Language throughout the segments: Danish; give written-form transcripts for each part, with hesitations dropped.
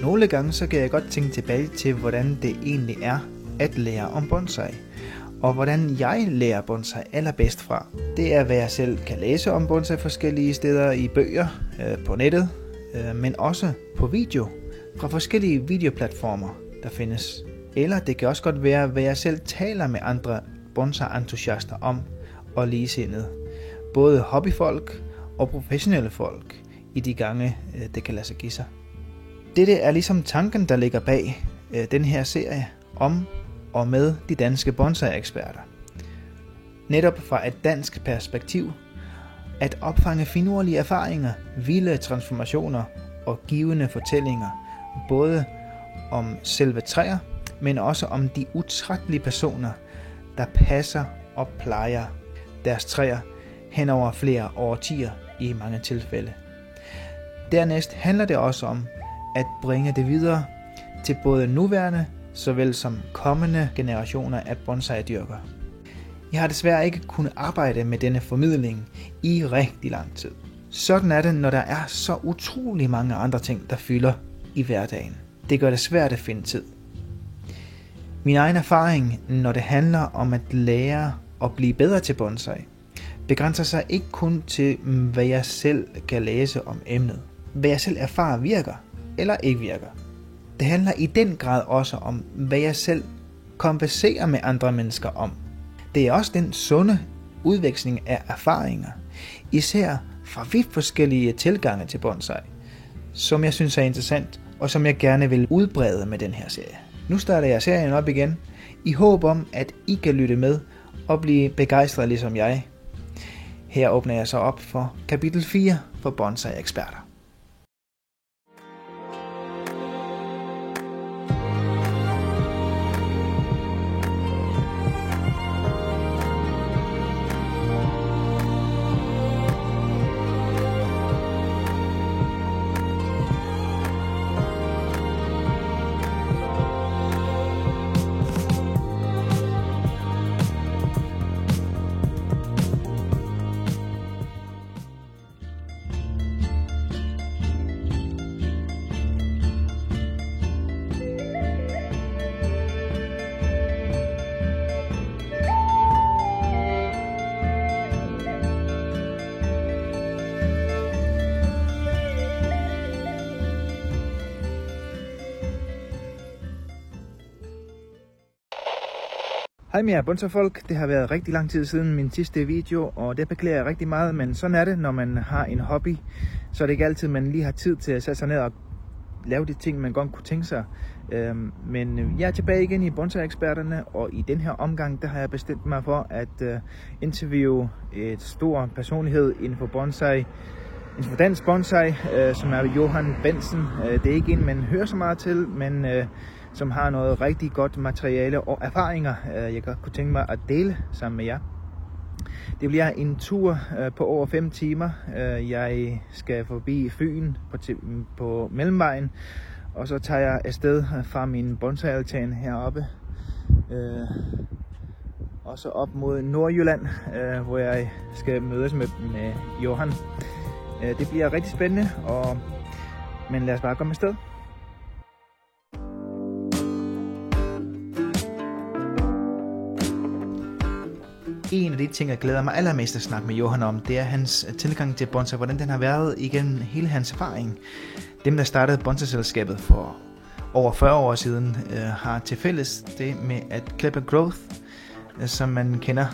Nogle gange så kan jeg godt tænke tilbage til, hvordan det egentlig er at lære om bonsai. Og hvordan jeg lærer bonsai allerbedst fra. Det er, hvad jeg selv kan læse om bonsai forskellige steder i bøger, på nettet, men også på video fra forskellige videoplatformer, der findes. Eller det kan også godt være, hvad jeg selv taler med andre bonsai-entusiaster om og ligesindede. Både hobbyfolk og professionelle folk i de gange, det kan lade sig give sig. Dette er ligesom tanken, der ligger bag den her serie om og med de danske bonsai-eksperter. Netop fra et dansk perspektiv, at opfange finurlige erfaringer, vilde transformationer og givende fortællinger, både om selve træer, men også om de utrættelige personer, der passer og plejer deres træer hen over flere årtier i mange tilfælde. Dernæst handler det også om at bringe det videre til både nuværende såvel som kommende generationer af bonsai-dyrkere. Jeg har desværre ikke kunnet arbejde med denne formidling i rigtig lang tid. Sådan er det, når der er så utrolig mange andre ting, der fylder i hverdagen. Det gør det svært at finde tid. Min egen erfaring, når det handler om at lære og blive bedre til bonsai, begrænser sig ikke kun til, hvad jeg selv kan læse om emnet. Hvad jeg selv erfarer virker eller ikke virker. Det handler i den grad også om, hvad jeg selv konverserer med andre mennesker om. Det er også den sunde udveksling af erfaringer, især fra vidt forskellige tilgange til bonsai, som jeg synes er interessant, og som jeg gerne vil udbrede med den her serie. Nu starter jeg serien op igen, i håb om, at I kan lytte med og blive begejstret ligesom jeg. Her åbner jeg så op for kapitel 4 for bonsai-eksperter. Hej med jer bonsai-folk, det har været rigtig lang tid siden min sidste video, og det beklager jeg rigtig meget, men sådan er det, når man har en hobby, så er det ikke altid, man lige har tid til at sætte sig ned og lave de ting, man godt kunne tænke sig. Men jeg er tilbage igen i bonsai-eksperterne, og i den her omgang, der har jeg bestemt mig for at interviewe et stor personlighed inden for bonsai, inden for dansk bonsai, som er Johan Bentsen. Det er ikke en, man hører så meget til, men som har noget rigtig godt materiale og erfaringer, jeg godt kunne tænke mig at dele sammen med jer. Det bliver en tur på over 5 timer. Jeg skal forbi Fyn på Mellemvejen, og så tager jeg afsted fra min bonsai-altan heroppe, og så op mod Nordjylland, hvor jeg skal mødes med Johan. Det bliver rigtig spændende, men lad os bare komme afsted. En af de ting, jeg glæder mig allermest at snakke med Johan om, det er hans tilgang til bonsai, hvordan den har været igennem hele hans erfaring. Dem, der startede bonsai-selskabet for over 40 år siden, har til fælles det med at klippe growth, som man kender,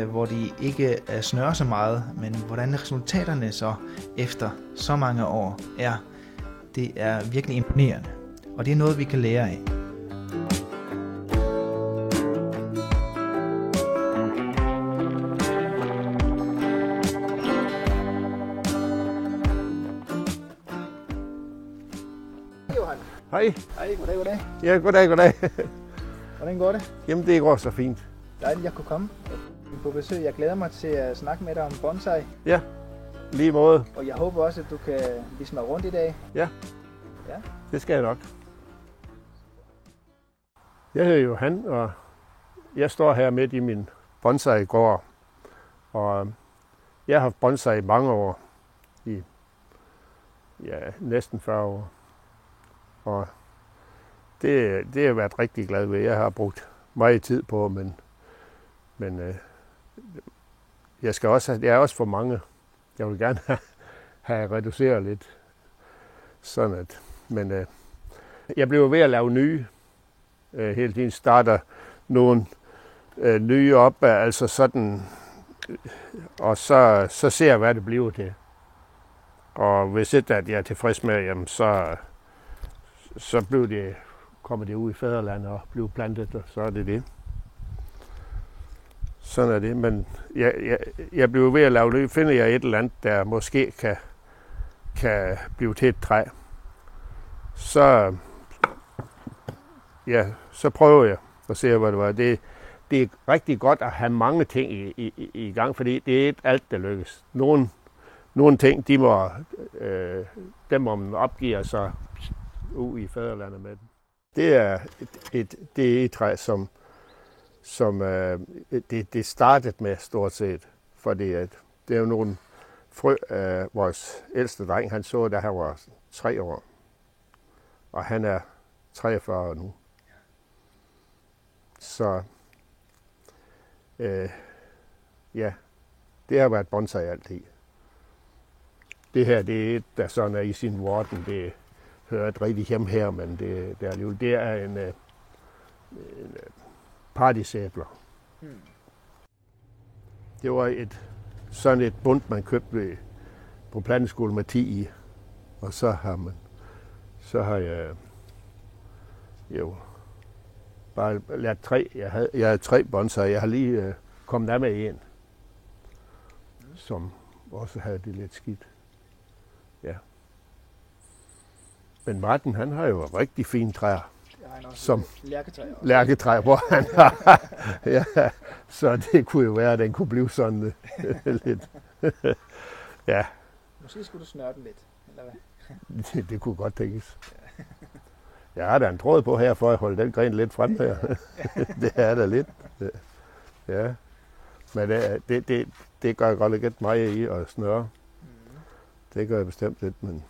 hvor de ikke snører så meget, men hvordan resultaterne så efter så mange år er. Det er virkelig imponerende, og det er noget, vi kan lære af. Hej. Hej, goddag. Ja, goddag. Hvordan går det? Jamen, det går så fint. Dejligt, jeg kunne komme på besøg. Jeg glæder mig til at snakke med dig om bonsai. Ja, lige måde. Og jeg håber også, at du kan vise mig rundt i dag. Ja, det skal jeg nok. Jeg hedder Johan, og jeg står her midt i min bonsai-gård. Og jeg har haft bonsai i mange år. I næsten 40 år. Og det har jeg været rigtig glad ved. Jeg har brugt meget tid på, men jeg er også for mange. Jeg vil gerne have reduceret lidt. Sådan at, men jeg bliver ved at lave nye. Hele tiden starter nogle nye op, altså sådan, og så ser jeg, hvad det bliver til. Og hvis ikke at jeg er tilfreds med, jamen så kommer det ud i fædrelandet og bliver plantet, og så er det det. Sådan er det, men jeg bliver ved at lave nye. Finder jeg et eller andet, der måske kan blive til et træ, så prøver jeg at se, hvad det var. Det er rigtig godt at have mange ting i gang, fordi det er ikke alt, der lykkes. Nogle ting, dem må man opgive sig ud i fædrelandet med dem. Det er et træ, som det startede med stort set, fordi det er jo nogle frø af vores ældste dreng, han så, da han var 3 år, og han er 43 nu. Så det har været bonsai altid. Det her, det er et, der sådan er i sin vorden, det hører et rigtig hjem her, men det er en paradisæbler. Det var sådan et bundt, man købte på planteskole med 10 i, og så har jeg jo bare lært 3. Jeg havde 3 bonsai. Jeg har lige kommet af med en, som også havde det lidt skidt. Ja. Men Martin, han har jo rigtig fine træer. Som lærketræer, hvor han har. Ja, så det kunne jo være, at den kunne blive sådan lidt. Ja. Måske skulle du snøre den lidt, eller hvad? Det kunne godt tænkes. Jeg har da en tråd på her, for at holde den gren lidt frem her. Det er da lidt. Ja. Men det gør jeg godt lidt meget i at snøre. Det gør jeg bestemt lidt, men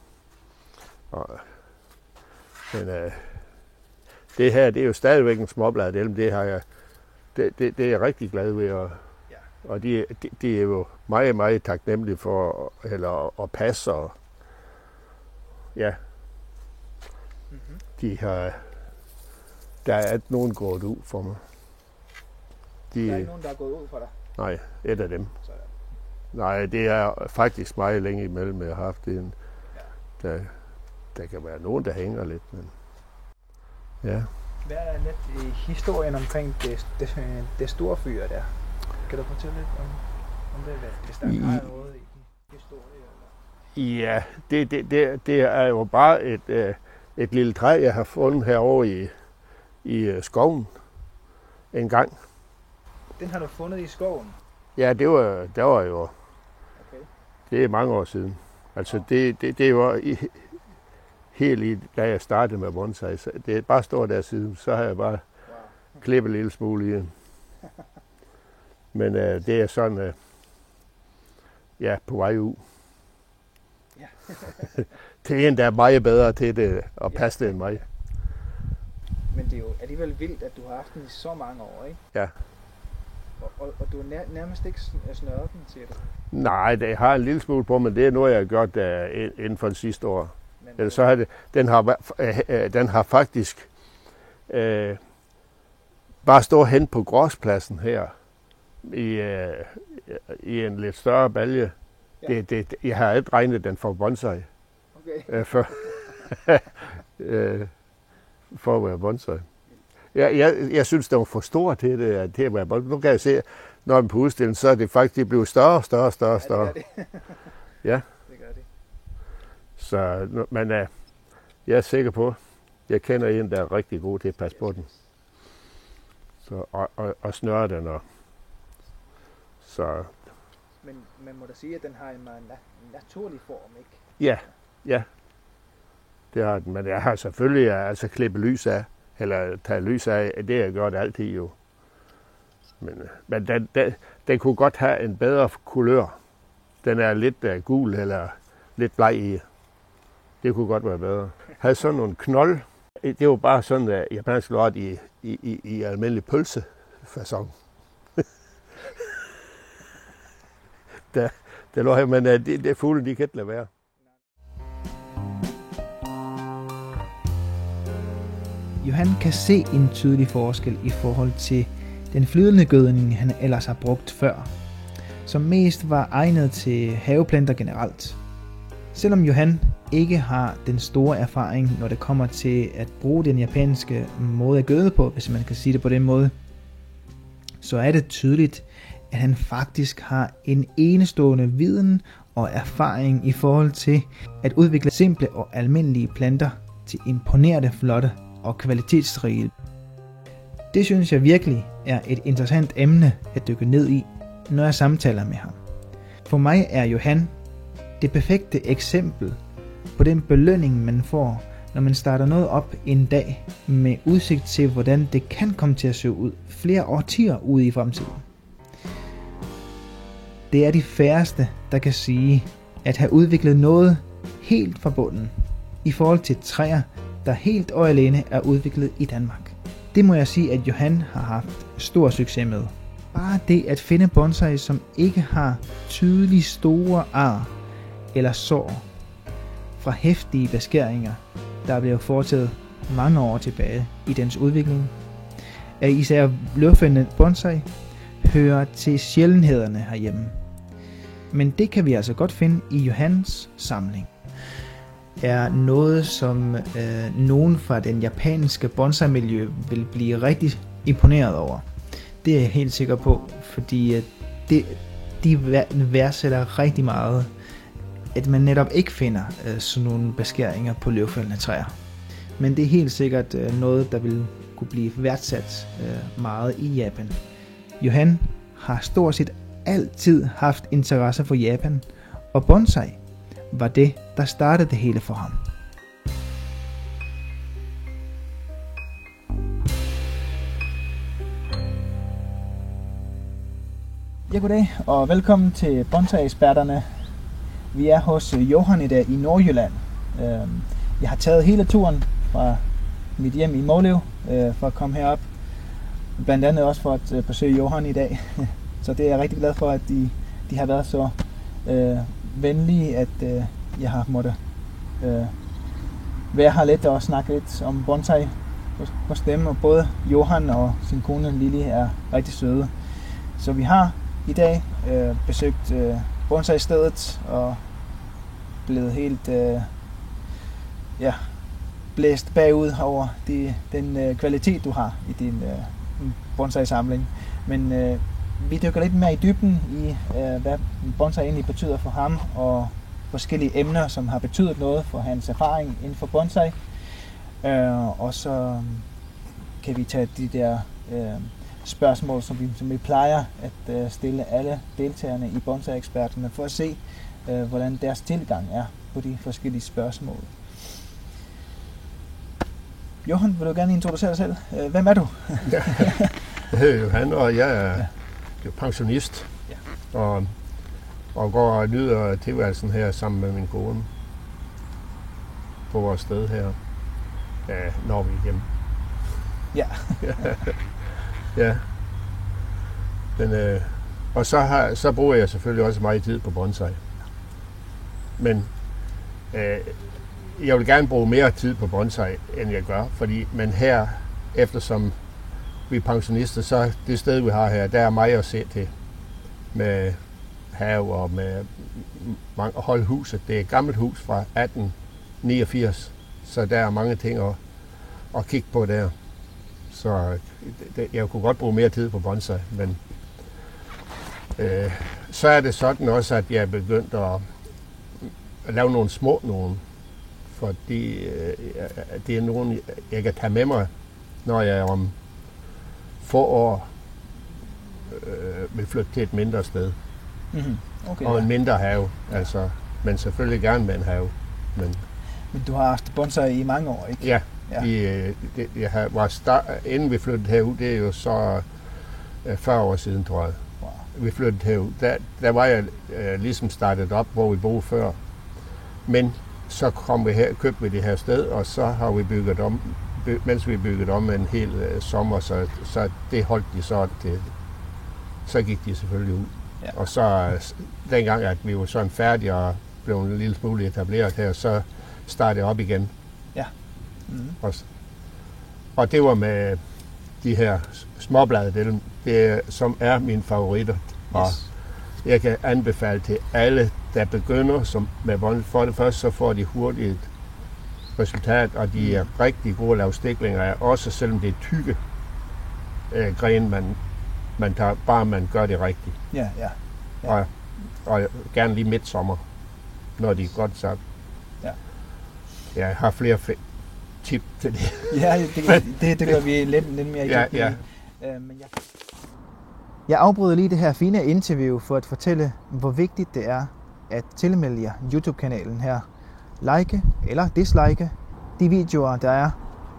det her, det er jo stadigvæk en småbladet elm. Det er jeg rigtig glad ved, og de er jo meget, meget taknemmelige for at passe, og ja. Der er ikke nogen gået ud for mig. Der er ikke nogen, der er gået ud for dig? Nej, et af dem. Sådan. Nej, det er faktisk meget længe imellem, jeg har haft en. Ja. Der kan være nogen, der hænger lidt, men ja. Hvad er lidt i historien omkring det store fyr der? Kan du fortælle lidt om det, hvis der er noget i historien? Ja, det er jo bare et lille træ, jeg har fundet herovre i skoven en gang. Den har du fundet i skoven? Ja, det var jo. Okay. Det er mange år siden. Altså det var helt da jeg startede med bonsai. Det er bare står der siden, så har jeg bare klippet en lille smule i den. Men det er sådan, på vej ud. Ja. Det er en, der er meget bedre til det at passe det end mig. Men det er jo alligevel vildt, at du har haft den i så mange år, ikke? Ja. Og du har nærmest ikke snøret den, siger du? Nej, det har en lille smule på, men det er noget, jeg har gjort inden for det sidste år. Eller så har den har faktisk bare stået hen på gråspladsen her i en lidt større balje. Ja. Jeg har ikke regnet den for bonsai. Okay. For at være bonsai. Jeg synes, det var for stort til det at være bonsai. Nu kan jeg se, når den på udstillingen, så er det faktisk blevet større. Ja, det gør det. Ja. Det gør det. Så, men jeg er sikker på, jeg kender en, der er rigtig god til at passe på den. Så, og snøre den. Så. Men man må da sige, at den har en naturlig form, ikke? Ja. Det har den, men jeg har selvfølgelig klippet lys af, eller taget lys af, det har jeg gjort altid jo. Men den kunne godt have en bedre kulør. Den er lidt gul eller lidt bleg i. Det kunne godt være bedre. Havde sådan nogle knold det er jo bare sådan, at japansk lort i almindelig pølsefasong. det lå her, men det fugle, de kan ikke lade være. Johan kan se en tydelig forskel i forhold til den flydende gødning, han ellers har brugt før, som mest var egnet til haveplanter generelt. Selvom Johan ikke har den store erfaring, når det kommer til at bruge den japanske måde at gøde på, hvis man kan sige det på den måde, så er det tydeligt, at han faktisk har en enestående viden og erfaring i forhold til at udvikle simple og almindelige planter til imponerende, flotte og kvalitetsrige. Det synes jeg virkelig er et interessant emne at dykke ned i, når jeg samtaler med ham. For mig er Johan det perfekte eksempel på den belønning, man får, når man starter noget op en dag med udsigt til, hvordan det kan komme til at se ud flere årtier ude i fremtiden. Det er de færreste, der kan sige, at have udviklet noget helt fra bunden i forhold til træer, der helt og alene er udviklet i Danmark. Det må jeg sige, at Johan har haft stor succes med. Bare det at finde bonsai, som ikke har tydelige store ar eller sår fra heftige beskæringer, der er blevet foretaget mange år tilbage i dens udvikling, er især løvfældende bonsai hører til sjældenhederne herhjemme. Men det kan vi altså godt finde i Johans samling. Er noget, som nogen fra den japanske bonsai-miljø vil blive rigtig imponeret over. Det er jeg helt sikker på, fordi de værdsætter rigtig meget, at man netop ikke finder sådan nogle beskæringer på løvfældende træer. Men det er helt sikkert noget, der vil kunne blive værdsat meget i Japan. Johan har stort set altid haft interesse for Japan, og bonsai var det, der startede det hele for ham. Ja, goddag og velkommen til Bonsai-eksperterne. Vi er hos Johan i dag i Nordjylland. Jeg har taget hele turen fra mit hjem i Måløv for at komme herop. Blandt andet også for at besøge Johan i dag. Så det er jeg rigtig glad for, at de har været så venlige, at jeg har måttet være her lidt og snakke lidt om bonsai hos dem. Og både Johan og sin kone Lili er rigtig søde. Så vi har i dag besøgt bonsai-stedet og blevet helt blæst bagud over den kvalitet, du har i din bonsai-samling. Men vi dykker lidt mere i dybden i, hvad bonsai egentlig betyder for ham, og forskellige emner, som har betydet noget for hans erfaring inden for bonsai. Og så kan vi tage de der spørgsmål, som vi plejer at stille alle deltagerne i bonsai-eksperterne, for at se, hvordan deres tilgang er på de forskellige spørgsmål. Johan, vil du gerne introducere dig selv? Hvem er du? Ja, jeg hedder Johan, og jeg er pensionist, og går og nyder tilværelsen her sammen med min kone på vores sted her, når vi er hjemme. Ja. Ja. Men, og så bruger jeg selvfølgelig også meget tid på bonsai. Men jeg vil gerne bruge mere tid på bonsai, end jeg gør, men her, eftersom vi er pensionister, så det sted, vi har her, der er meget at se til med have og med holdhuset. Det er et gammelt hus fra 1889, så der er mange ting at kigge på der. Så jeg kunne godt bruge mere tid på bonsai, men så er det sådan også, at jeg er begyndt at lave nogle små nogen, fordi det er nogen, jeg kan tage med mig, når jeg om få år vil flytte til et mindre sted. Mm-hmm. Okay, og en mindre have, altså, men selvfølgelig gerne med en have. Men du har haft bonsai i mange år, ikke? Ja. Inden vi flyttede herud, det er jo så 40 år siden, tror jeg. Wow. Vi flyttede herud. Der var jeg ligesom startet op, hvor vi boede før. Men så kom vi her, købte vi det her sted, og så har vi mens vi byggede om en hel sommer, så det holdt de så til. Så gik de selvfølgelig ud. Ja. Og så dengang, at vi var sådan færdige og blev en lille smule etableret her, så startede jeg op igen. Ja. Mm. Og det var med de her småblade, det som er mine favoritter. Og jeg kan anbefale til alle, der begynder med bånd. For det første, så får de hurtigt et resultat, og de er rigtig gode at lave stiklinger af, også selvom det er tykke grene, man tager, bare man gør det rigtigt. Ja. Og gerne lige midt sommer, når de er godt sat. Ja. Jeg har flere tip til det. Ja, det gør vi lidt mere i. Ja. Jeg afbryder lige det her fine interview for at fortælle, hvor vigtigt det er at tilmelde jer YouTube-kanalen her. Like eller dislike de videoer, der er,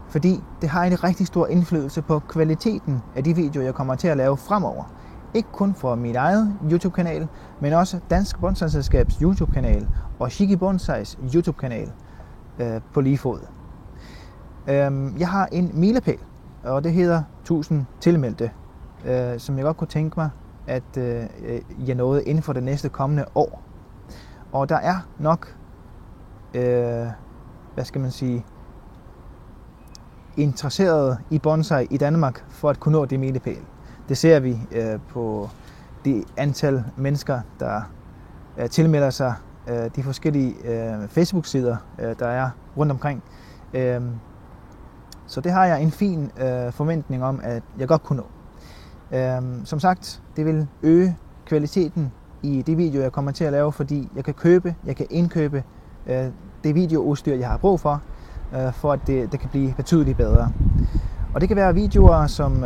fordi det har en rigtig stor indflydelse på kvaliteten af de videoer, jeg kommer til at lave fremover. Ikke kun for min eget YouTube-kanal, men også Dansk Bonsai-selskabs YouTube-kanal og Shiki Bonsais YouTube-kanal på lige fod. Jeg har en milepæl, og det hedder 1000 tilmeldte, som jeg godt kunne tænke mig, at jeg nåede inden for det næste kommende år. Og der er nok, interesserede i bonsai i Danmark for at kunne nå det milepæl. Det ser vi på det antal mennesker, der tilmelder sig de forskellige Facebook-sider, der er rundt omkring. Så det har jeg en fin forventning om, at jeg godt kunne nå. Som sagt, det vil øge kvaliteten i de videoer, jeg kommer til at lave, fordi jeg kan indkøbe det videoudstyr, jeg har brug for at det kan blive betydeligt bedre. Og det kan være videoer som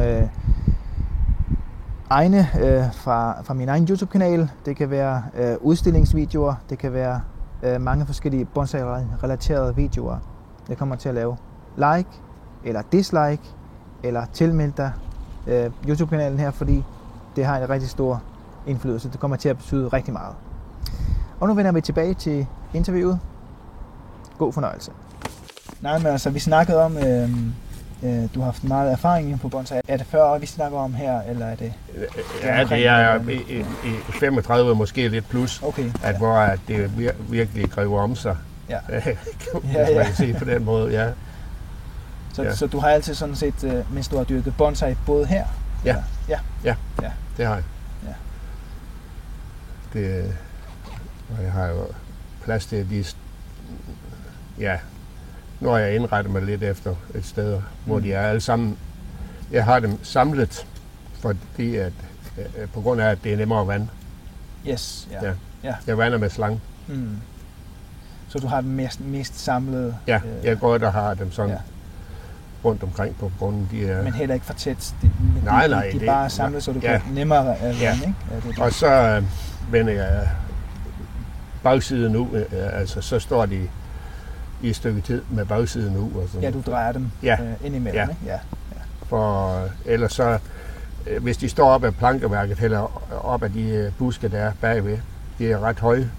egne fra min egen YouTube-kanal, det kan være udstillingsvideoer, det kan være mange forskellige bonsai-relaterede videoer, jeg kommer til at lave. Like eller dislike eller tilmeld dig YouTube-kanalen her, fordi det har en rigtig stor indflydelse. Det kommer til at betyde rigtig meget. Og nu vender vi tilbage til interviewet. God fornøjelse. Nej, men altså, vi snakkede om, du har haft meget erfaring på bonsai. Er det 40 år, vi snakker om her, eller er det... Ja, det er i 35, måske lidt plus, okay, hvor det virkelig kræver om sig. Ja. Kan man sige på den måde, ja. Så du har altid sådan set, mens du har dyrket bonsai, både her? Ja, det har jeg. Ja. Og jeg har jo plads til at nu har jeg indrettet mig lidt efter et sted, hvor de er alle sammen. Jeg har dem samlet, fordi at på grund af, at det er nemmere at vande. Yes, ja. Jeg vander med slange. Mm. Så du har dem mest samlet? Ja, jeg går og har dem sådan rundt omkring på grunden. Men heller ikke for tæt? Nej. De er bare samlet, så du kan nemmere vande, ikke? Det. Og så vender jeg bagsiden ud, altså så står de i et stykke tid med bagsiden ud. Og sådan. Ja, du drejer dem indimellem, ikke? Ja. For ellers så, hvis de står op ad plankeværket, eller op ad de buske, der er bagved, de er ret høje,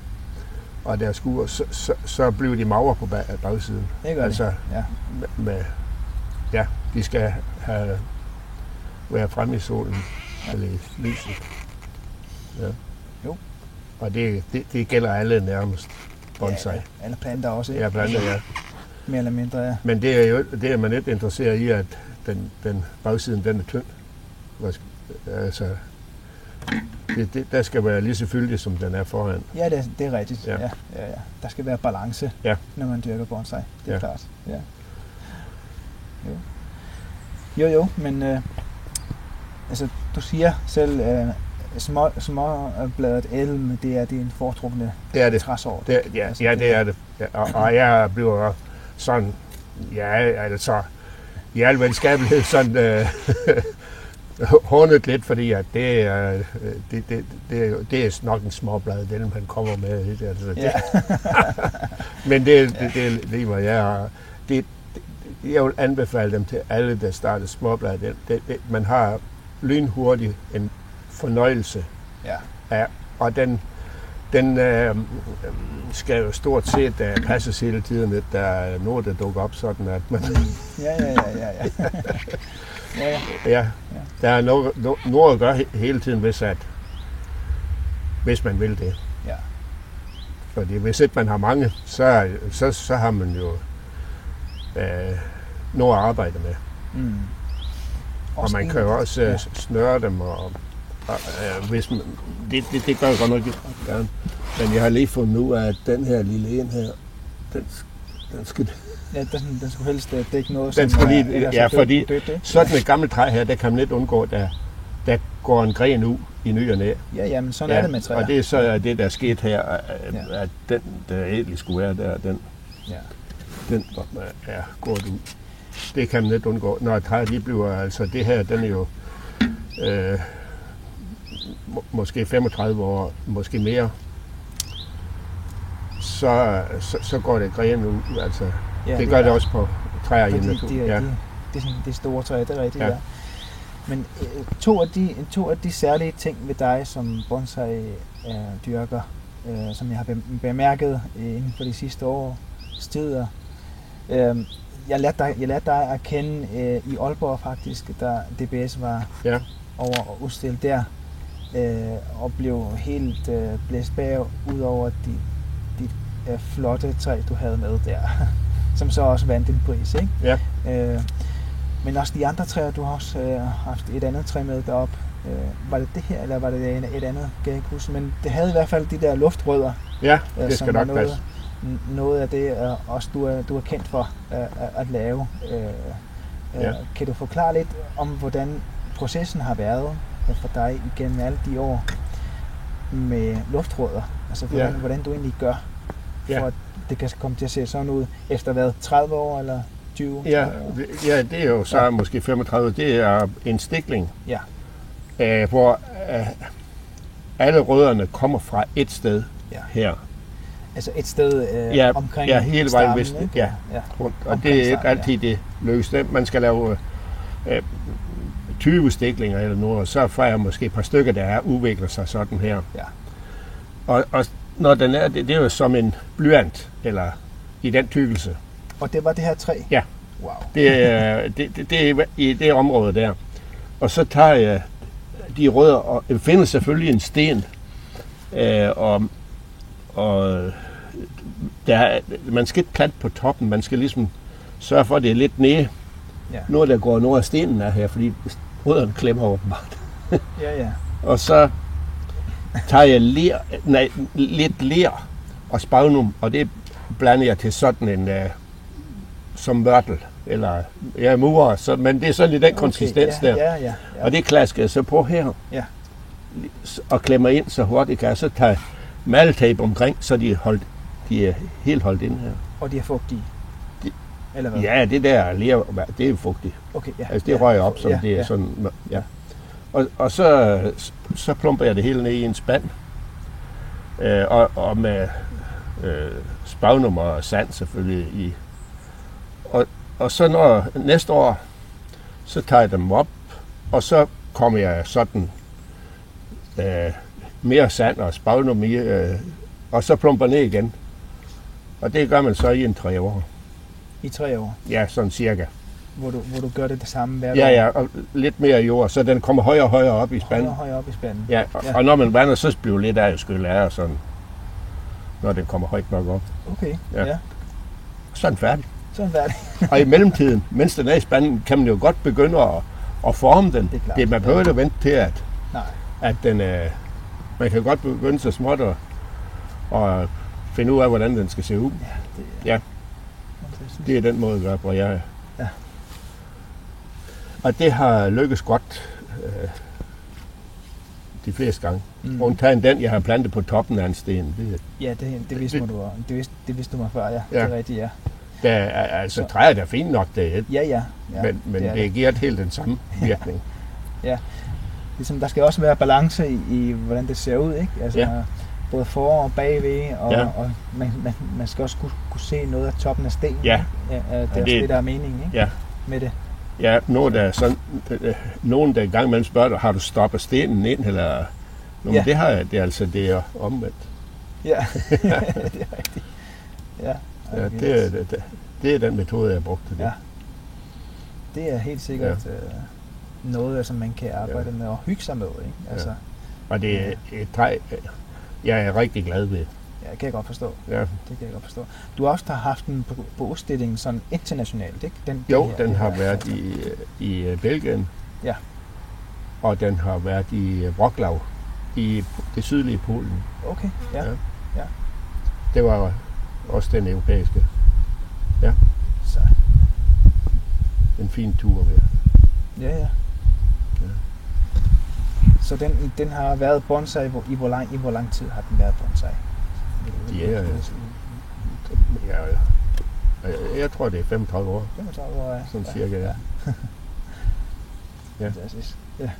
og der skuer, så bliver de magre på bagsiden. Det gør altså, de skal være fremme i solen, eller i lyset. Ja. Jo. Og det gælder alle nærmest. Bonsai. Ja, alle planter også. Ja, planter, ja. Mere eller mindre, ja. Men det er jo det, er man lidt interesseret i, at den bagsiden, den er tynd. Altså, der skal være lige så fyldig, som den er foran. Ja, det er rigtigt. Ja. Der skal være balance, når man dyrker bonsai. Det er klart. Ja. Jo, men altså, du siger selv, småbladet elm, det er din foretrukne træsort. Det er det. Og jeg bliver sådan, altså, i al venskabelighed sådan håndet lidt, fordi at det er nok en småbladet elm, han kommer med. Altså, men det er lige hvad jeg har. Jeg vil anbefale dem til alle, der starter småbladet. Man har lynhurtigt en fornøjelse af, og den skal jo stort set passes hele tiden, at der er noget, der dukker op, sådan at man... Ja. Der er noget at gøre hele tiden, hvis man vil det. Ja. Fordi hvis ikke man har mange, så har man jo noget at arbejde med. Og man kan jo også snøre dem, og hvis man, det gør jeg godt nok gerne. Men jeg har lige fundet ud af, at den her lille en her, den skal... Ja, den skulle helst dække noget, den som lige, fordi sådan et gammelt træ her, der kan man ikke undgå, der går en gren ud i ny og næ. Ja, men sådan er det med træer. Og det er så det, der er sket her, at den, der egentlig skulle være der, den er gået ud. Det kan man ikke undgå. Når træet lige bliver, altså det her, den er jo måske 35 år, måske mere, så går det grene ud, altså. Ja, det gør det også på træer i naturen. Det er store træer, det er rigtigt, ja. Men to af de særlige ting ved dig som bonsai-dyrker, som jeg har bemærket inden for de sidste års tider, jeg lærte dig at kende i Aalborg faktisk, da DBS var over og udstille der, og blev helt blæst bag ud over dit flotte træ, du havde med der, som så også vandt en pris, ikke? Ja. Men også de andre træer, du har også haft et andet træ med deroppe. Var det det her, eller var det et andet, kan jeg ikke huske, men det havde i hvert fald de der luftrødder. Ja, det skal nok passe. Noget af det, også du er kendt for at lave. Kan du forklare lidt om, hvordan processen har været for dig igennem alle de år med luftrødder? Altså hvordan du egentlig gør, for at det kan komme til at se sådan ud efter hvad, 30 år eller 20? Ja, det er jo så måske 35. Det er en stikling, hvor alle rødderne kommer fra et sted her. Altså et sted omkring hele vejen vist, rundt. Og det er ikke altid det lykkes. Man skal lave 20 stiklinger eller noget, og så får jeg måske et par stykker, der udvikler sig sådan her. Ja. Og når den er, det er jo som en blyant, eller i den tykkelse. Og det var det her træ? Ja. Wow. Det er i det område der. Og så tager jeg de rødder, og jeg finder selvfølgelig en sten, og man skal ikke plante på toppen, man skal ligesom sørge for, at det er lidt nede. Ja. Noget, der går noget af stenen er her, fordi rødderne klemmer åbenbart. Og så tager jeg lidt ler og spagnum, og det blander jeg til sådan en som mørtel, eller murer, men det er sådan i den konsistens der. Ja. Og det klasker jeg så på her, og klemmer ind så hurtigt kan, så tager maltape omkring, så de er helt holdt inde her. Og de er fugtige? Eller hvad? Ja, det der ler, det er fugtigt. Okay, altså det rører op, som det er sådan, Og så plumper jeg det hele ned i en spand, og med spagnum og sand selvfølgelig i. Og så når næste år, så tager jeg dem op, og så kommer jeg sådan mere sand og spagnum i, og så plumper ned igen. Og det gør man så i 3 år. I 3 år? Ja, sådan cirka. Hvor du gør det samme hver år? Ja, og lidt mere jord, så den kommer højere og højere op i spanden. Højere op i spanden. Ja, og når man vander, så bliver lidt af skyld af, sådan, når den kommer højt nok op. Okay, ja. Så er den færdig. Og i mellemtiden, mens den er i spanden, kan man jo godt begynde at forme den. Man behøver ikke at vente til, at den man kan godt begynde så småt og finde ud af, hvordan den skal se ud. Det er den måde at gøre på, jeg. Ja. Og det har lykkes godt de fleste gange. Undtagen den, jeg har plantet på toppen af en sten. Det vidste du mig før, ja. Det er rigtigt, ja. Altså træet er fint nok, det er. Ja. Men det giver helt den samme virkning. Ja. Ligesom, der skal også være balance i hvordan det ser ud, ikke? Altså, både for og bagved, og man skal også kunne se noget af toppen af stenen. Ja. Det er også det, der er meningen, ikke? Ja. Med det. Ja, nogen der engang man spørger dig, har du stoppet stenen ind, eller? Men det har jeg, det er omvendt. Ja, det er rigtigt. Ja, Ja, det er den metode, jeg brugte til det. Ja. Det er helt sikkert noget, som man kan arbejde med og hygge sig med, ikke? Altså, Og det er et træ, jeg er rigtig glad ved. Ja, det kan jeg godt forstå. Ja. Det kan jeg godt forstå. Du har også haft den på udstillingen sådan internationalt, ikke? Den har været i Belgien. Ja. Og den har været i Wrocław i det sydlige Polen. Okay, ja. Det var også den europæiske. Ja. Så. En fin tur ved. Ja. Så den har været bonsai i hvor lang tid har den været bonsai? Jeg tror det er 35 år. 35 år, ja. Sådan cirka, ja. Ja. Fantastisk. Ja.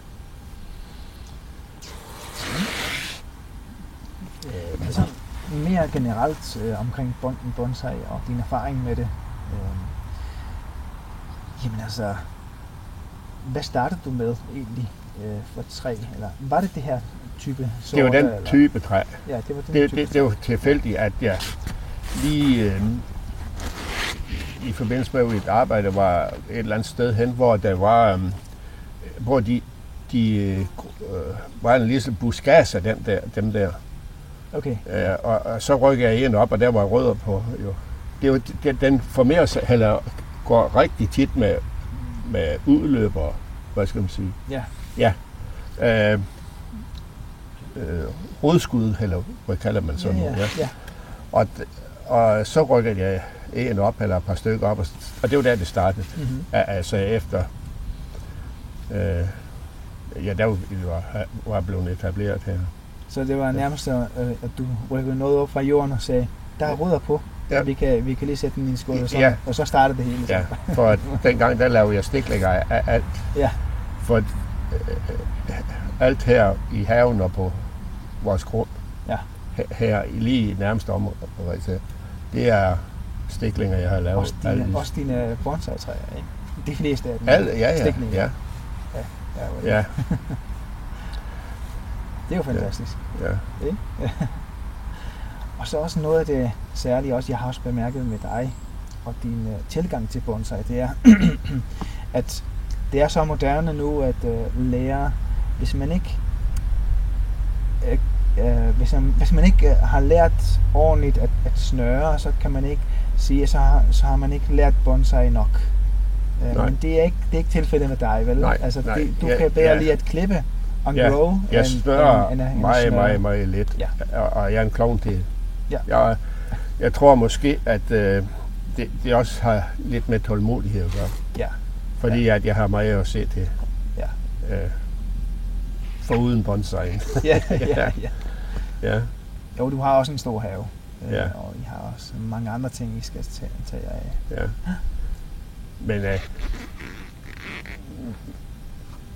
Altså, mere generelt omkring bonsai og din erfaring med det. Jamen altså, hvad startede du med egentlig for træ? Eller var det her type sorte? Det var den type træ. Ja, det var den type. Det var tilfældigt, at jeg lige i forbindelse med et arbejde var et eller andet sted hen, hvor der var, hvor de var en lille buskads af dem der. Okay. Og så rykker jeg ind op, og der var rødder på. Jo. Den formerer sig, eller går rigtig tit med udløber, hvad skal man sige? Ja. Ja. Rodskud, eller hvad kalder man sådan noget? Ja. Og så rykkede jeg en op, eller et par stykker op, og det var der, det startede. Mm-hmm. Altså efter, der var blevet etableret her. Så det var nærmest, at du rykkede noget op fra jorden og sagde, der er rødder på, ja. vi kan lige sætte den i en skål, og så startede det hele. Ja, for dengang der lavede jeg stiklægger af alt. Ja. For alt her i haven og på vores grund, her lige i nærmeste område, det er stiklinger, jeg har lavet. Også dine bonsai-træer, ikke? De fleste af dem. Ja. Det er jo fantastisk. Ja. Ikke? Og så også noget af det særlige, også jeg har også bemærket med dig og din tilgang til bonsai, det er, at det er så moderne nu, at lære, hvis man ikke har lært ordentligt at snøre, så kan man ikke sige, så har man ikke lært bonsai nok. Men det er ikke tilfældet med dig, vel? Nej, altså, du kan bedre lige at klippe og grow. Jeg snører meget lidt, og jeg er en klovn til det. Ja. Jeg tror måske, at det også har lidt med tålmodighed at gøre. Ja. Fordi at jeg har meget at se til. Ja. Foruden bonsai. Ja. Jo, du har også en stor have. Ja. Og I har også mange andre ting, I skal tage af. Ja. Men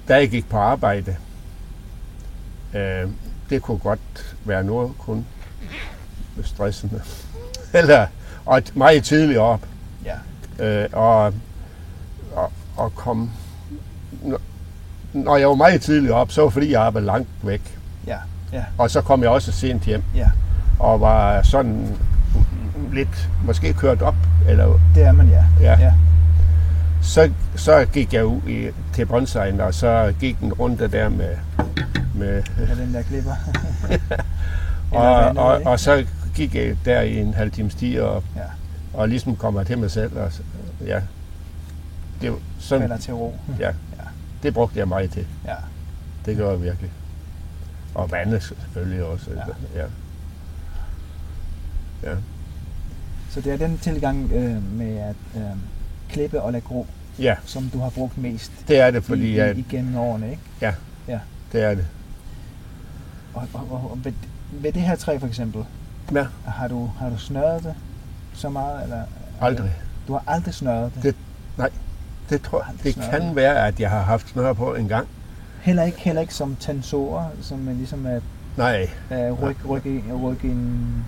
da jeg gik på arbejde, det kunne godt være noget kun stressende. Og meget tidligt op. Ja. Og kom... Når jeg var meget tidligt op, så var fordi jeg arbejdede langt væk. Ja. Og så kom jeg også sent hjem. Ja. Og var sådan lidt, måske kørt op. Eller, det er man, ja. Så gik jeg ud til bonsaien, og så gik en runde der med den der klipper. og så gik jeg der i en halv times tid, og ligesom kommer til mig selv. Og, det var sådan, falder til ro. Ja. Det brugte jeg meget til. Ja. Det gør jeg virkelig. Og vandet selvfølgelig også. Ja. Så det er den tilgang med at klippe og lade gro, som du har brugt mest. Det er det, fordi igennem årene, ikke? Ja. Det er det. Og ved det her træ for eksempel, har du snøret det så meget? Eller, aldrig. Du har aldrig snøret det? Nej, det tror jeg. Det kan være, at jeg har haft snør på en gang. Heller ikke som tensorer, som man ligesom at rykke en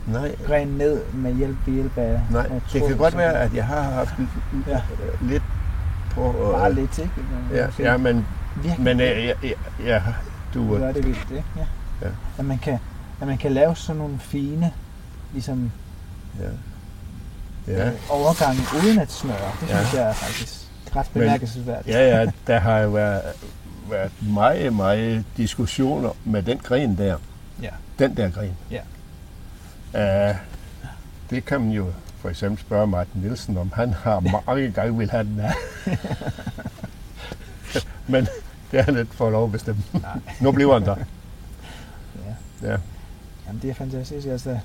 gren ned med hjælp af... Nej, det kan godt være, at jeg har haft lidt på... Bare lidt, ikke? Ja, men du... gør det vildt, ikke? Ja. At man kan lave sådan nogle fine ligesom overgangen uden at snøre. Det synes jeg er faktisk ret bemærkelsesværdigt. Ja, der har jo været meget diskussioner med den gren der. Ja. Den der gren. Ja. Det kan man jo for eksempel spørge Martin Nielsen om. Han har mange gange vil have den af. Men det har han ikke fået lov at bestemme. Nu bliver han der. Ja. Jamen det er fantastisk. Altså,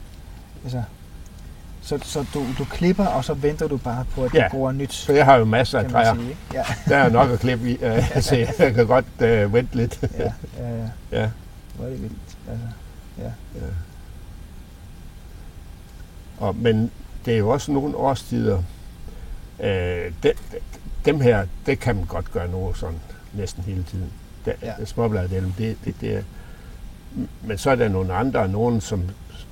så du klipper, og så venter du bare på, at det går nyt. Så jeg har jo masser af træer. Ja. Der er nok at klippe i. Så jeg kan godt vente lidt. Ja. Hvor er det vildt. Altså, ja. Men det er jo også nogle årstider. Dem her, det kan man godt gøre noget sådan næsten hele tiden. Småbladet, det. Men så er der nogle andre, nogen som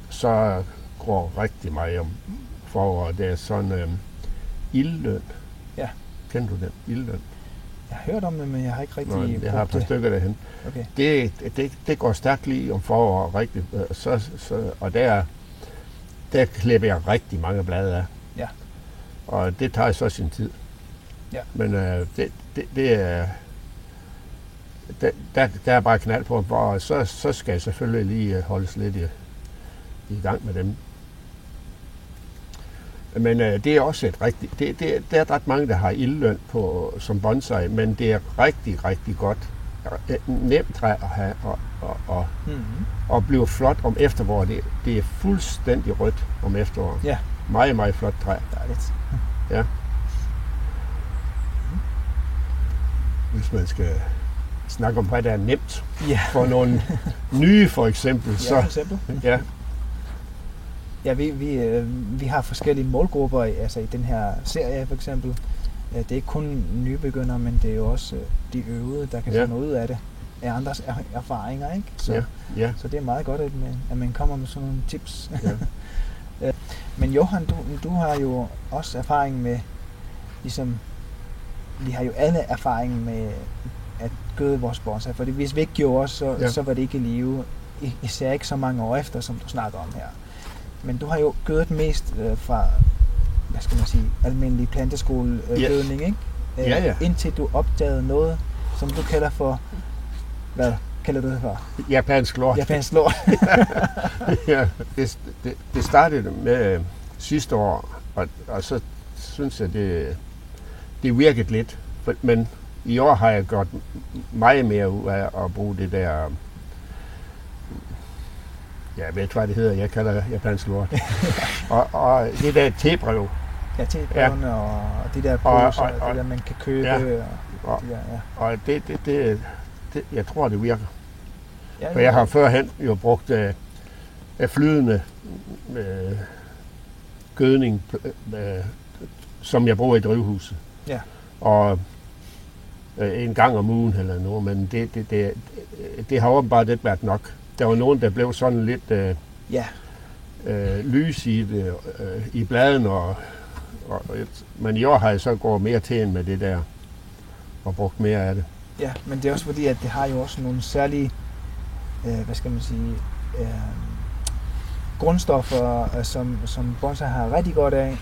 så går rigtig meget om foråret. Det er sådan ildløn. Ja. Kender du den? Ildløn? Jeg har hørt om det, men jeg har ikke rigtig brugt det. Jeg har et par stykker derhen. Okay. Det går stærkt lige om foråret rigtigt. Og der klipper jeg rigtig mange blade af. Ja. Og det tager så sin tid. Ja. Men det er... Der er bare knald på, og så skal jeg selvfølgelig lige holdes lidt i gang med dem. Men det er også et rigtigt... Der er ret mange, der har ildløn på som bonsai, men det er rigtig, rigtig godt. Nemt træ at have, og blive flot om efteråret. Det er fuldstændig rødt om efteråret. Ja. Meget, meget flot træ. Dejligt. Ja. Hvis man skal snakke om, hvad der er nemt for nogle nye, for eksempel. For eksempel. Ja, vi har forskellige målgrupper i den her serie, for eksempel. Det er ikke kun nybegyndere, men det er jo også de øvede, der kan få noget ud af det, af andres erfaringer, ikke? Så det er meget godt, at man kommer med sådan nogle tips. Ja. Men Johan, du har jo også erfaring med, ligesom, vi har jo alle erfaring med at gøde vores bonsai, for hvis vi ikke gjorde, så var det ikke i live, især ikke så mange år efter, som du snakker om her. Men du har jo gødet mest fra, hvad skal man sige, almindelig planteskolegødning, ikke? Indtil du opdagede noget, som du kalder for, hvad kalder du det for? Japansk lort. Japansk lort. Det startede med sidste år, og så synes jeg, det virkede lidt. Men i år har jeg gjort meget mere ud af at bruge det der... Jeg ved hvad det hedder, jeg kalder det japansk lort. og det der tebrøv. Ja, tebrøvene og de der poser, det der man kan købe. Og det, jeg tror det virker. Ja, for jeg har førhen jo brugt flydende gødning, som jeg bruger i drivhuset. Ja. Og en gang om ugen eller noget, men det har åbenbart ikke været nok. Der var nogen, der blev sådan lidt lys i det, i bladene, men i år har jeg så gået mere til end med det der, og brugt mere af det. Ja, men det er også fordi, at det har jo også nogle særlige, hvad skal man sige, grundstoffer, som bonsai har rigtig godt af,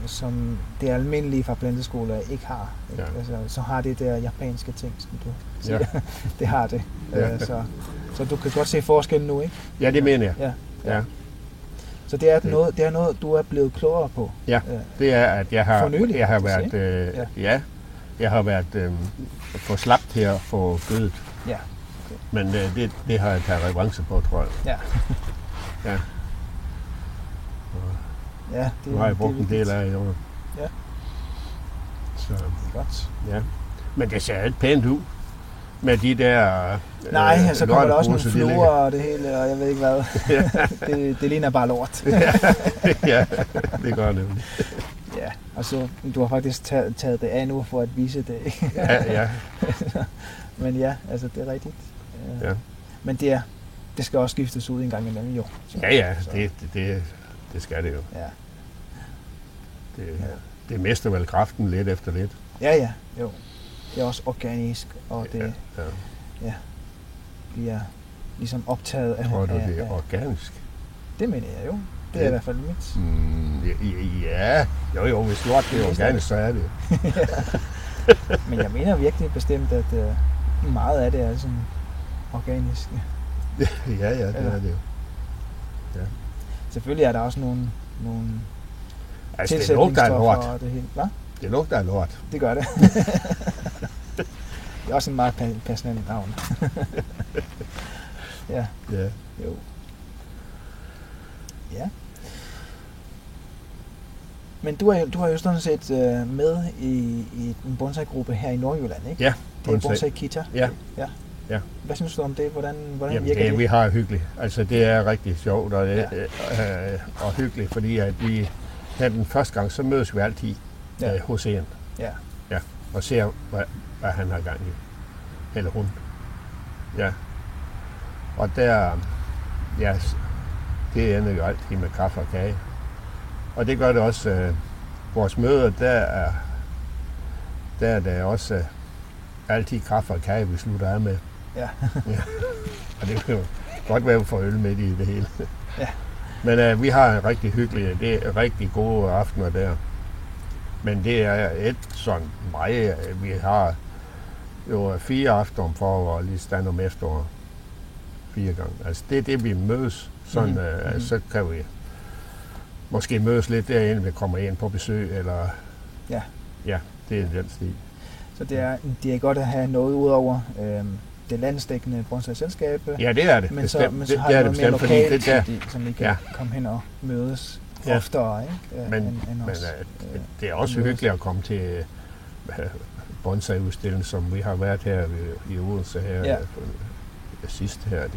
som det almindelige fra planteskoler ikke har. Ikke? Ja. Altså, så har det der japanske ting, som du siger. Ja. Det har det. Ja. Så du kan godt se forskellen nu, ikke? Ja, det mener jeg. Ja. Så det er noget, du er blevet klogere på. Ja, det er, at jeg har været for slapt til at få gødet. Ja. Okay. Men det har jeg taget revanche på, tror jeg. Ja. Ja. Ja, nu har jeg brugt en del af i år. Ja. Så godt. Ja. Men det ser ikke pænt ud med de der nej, så kommer der også nogle fluer og det hele, og jeg ved ikke hvad. det ligner bare lort. Ja, det gør det nemlig. Ja, og så du har faktisk taget det af nu for at vise det. Ja. Men ja, altså det er rigtigt. Ja. Men det skal også skiftes ud en gang imellem, jo. Så, ja, det skal det jo. Ja. Det mister vel kraften lidt efter lidt. Ja, jo. Det er også organisk, og det bliver ligesom optaget af... Tror du, det er organisk? Det mener jeg jo. Det er i hvert fald mit. Ja, jo, hvis lort det er organisk, så er det. Men jeg mener virkelig bestemt, at meget af det er sådan organisk. Ja, det er det jo. Ja. Selvfølgelig er der også nogle altså, det lugter af lort. Og det hele. Hvad? Det lugter af lort. Det gør det. Det er også en meget passende navn. Ja. Jo. Ja. Men du har jo sådan set med i en bonsai-gruppe her i Nordjylland, ikke? Ja. Det er Bonsai Kita. Ja. Hvad synes du om det? Hvordan Jamen, virker det? Vi har hyggeligt. Altså, det er rigtig sjovt og hyggeligt, fordi at vi her den første gang, så mødes vi altid hos en. Ja. Ja. Og ser, hvad han har gang i. Eller hun. Ja. Og der, det ender jo altid med kaffe og kage. Og det gør det også, vores møder, der er der også altid kaffe og kage, vi slutter af med. Ja. Og det kan jo godt være, at vi får øl midt i det hele. Ja. Men vi har en rigtig hyggelig, det er rigtig gode aftener der. Men det er et sådan meget, vi har jo 4 aftener om forår og lige stand om efterår 4 gange. Altså det er det, vi mødes. Sådan, så kan vi måske mødes lidt derinde, vi kommer ind på besøg, eller ja, det er den stil. Så det er godt at have noget ud over det landsdækkende bonsai-selskab. Ja, det er det. Men så har det noget mere lokalt, som I kan komme hen og mødes oftere, ikke? Men det er også hyggeligt at komme til bonsai-udstillingen, som vi har været her i Odense her sidst her.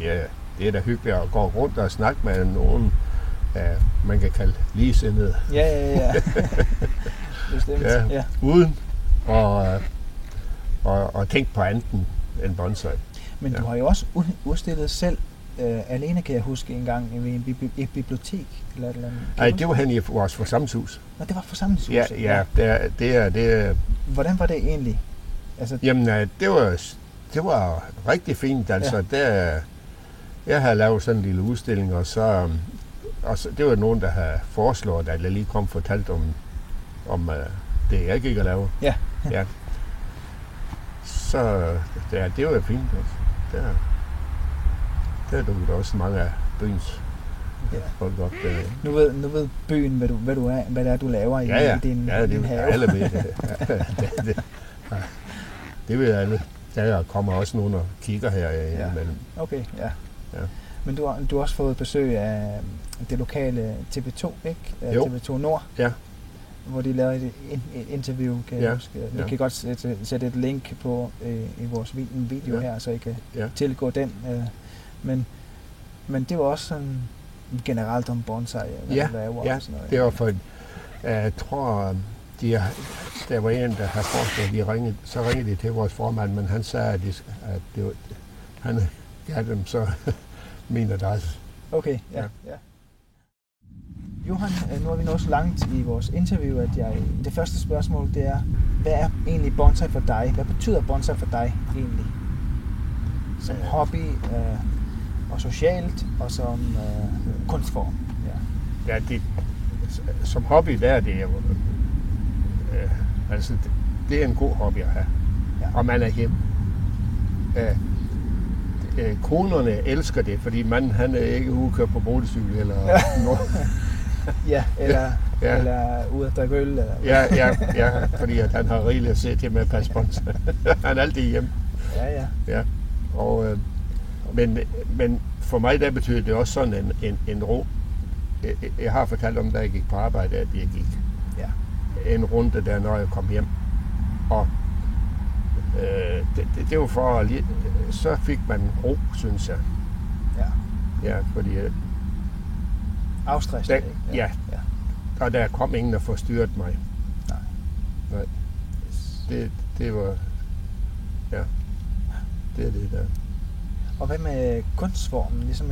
Det er da hyggeligt at gå rundt og snakke med nogen, man kan kalde ligesindede. Ja. Bestemt. Ja. Uden og tænke på andet end bonsai. Men du har jo også udstillet selv alene, kan jeg huske, en gang i et bibliotek. Eller Nej, det var hen i vores forsamlingshus. Nå, det var forsamlingshus? Ja, det. Hvordan var det egentlig? Altså... Jamen, det var rigtig fint. Altså, jeg havde lavet sådan en lille udstilling, og så det var nogen, der havde foreslået, at jeg lige kom og fortalt om det, jeg gik at lave. Ja. Så det var jo fint. Altså. Der dukkede også mange af byens folk op. Nu ved byen, hvad det er, du laver i din have. Alle ved det. Det ved alle. Der kommer også nogen og kigger her imellem. Okay, ja. Men du har også fået besøg af det lokale TV2, ikke? Jo. TV2 Nord. Ja. Hvor de lavede et interview, kan jeg huske. Vi kan godt sætte et link på i vores video her, så I kan tilgå den. Men det var også sådan generelt om bonsai, hvad du laver og sådan noget. Det var for, jeg tror, der var en, der havde foreslået, så ringede de til vores formand, men han sagde, at han gav dem så min adresse. Okay, ja. Johan, nu er vi nået så langt i vores interview, at det første spørgsmål, det er, hvad er egentlig bonsai for dig? Hvad betyder bonsai for dig egentlig? Som hobby og socialt og som kunstform? Ja, som hobby, der er det jo... altså, det er en god hobby at have. Ja. Og man er hjemme. Konerne elsker det, fordi manden han er ikke udkørt på motorcykel eller noget. Eller ude at drikke øl. Eller... Ja, fordi at han har rigeligt at se til med at passe bonsai. Han er altid hjemme. Ja. Og, men for mig der betyder det også sådan en ro. Jeg har fortalt om, da jeg gik på arbejde, at jeg gik en runde der, når jeg kom hjem. Og det var for at så fik man ro, synes jeg. Ja, fordi... Afstresset, ikke? Ja. Og der kom ingen, der forstyrrede mig. Nej. Det var... Ja. Det er det der. Og hvad med kunstformen? Ligesom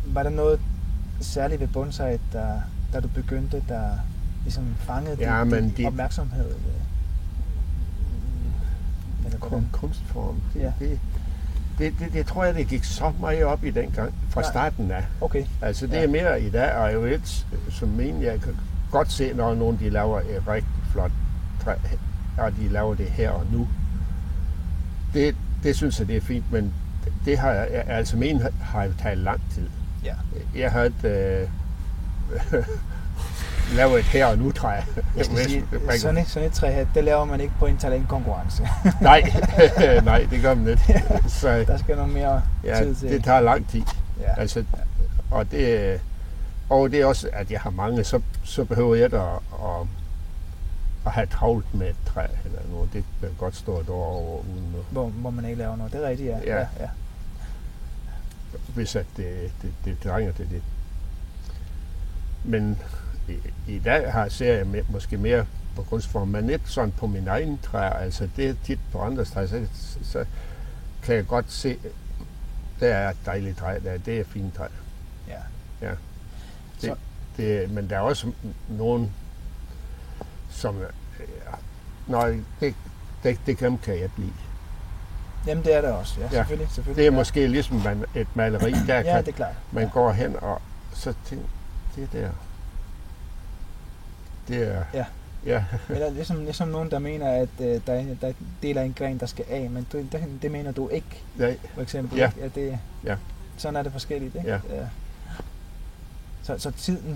var der noget særligt ved bonsai, da du begyndte, der ligesom fangede din opmærksomhed? Kunstform, Det tror jeg, det gik så meget op i den gang, fra starten af. Okay. Altså det er mere i dag, og jo et, som mener, jeg kan godt se, når nogen de laver et rigtig flot træ, og de laver det her og nu. Det synes jeg, det er fint, men det har jeg, altså har jo taget lang tid. Ja. Jeg har lavet et her og nu træ. Sådan et træ her, det laver man ikke på en talentkonkurrence. Nej, det gør man ikke. Så, der skal noget mere tid til. Det tager lang tid. Ja. Altså, og det er også, at jeg har mange, så behøver jeg da at have travlt med et træ eller noget. Det kan godt stå et år over uden noget. Hvor man ikke laver noget. Det er rigtigt, ja. Ja. Hvis at det trænger til det. Men i dag ser jeg måske mere på kunstform, men ikke sådan på min egen træer. Altså det er tit på andres træer, så kan jeg godt se, der er et dejligt træ, det er fint træ. Ja. Men der er også nogen, som det kan jeg blive. Jamen det er det også, ja. Selvfølgelig. Det er måske ligesom et maleri, der ja, det er klart. Man går hen og så tænker, det der. Det er... Ja. Eller ligesom nogen, der mener, at der deler en gren, der skal af, men det mener du ikke, for eksempel. Ja. Sådan er det forskelligt, ikke? Ja. Så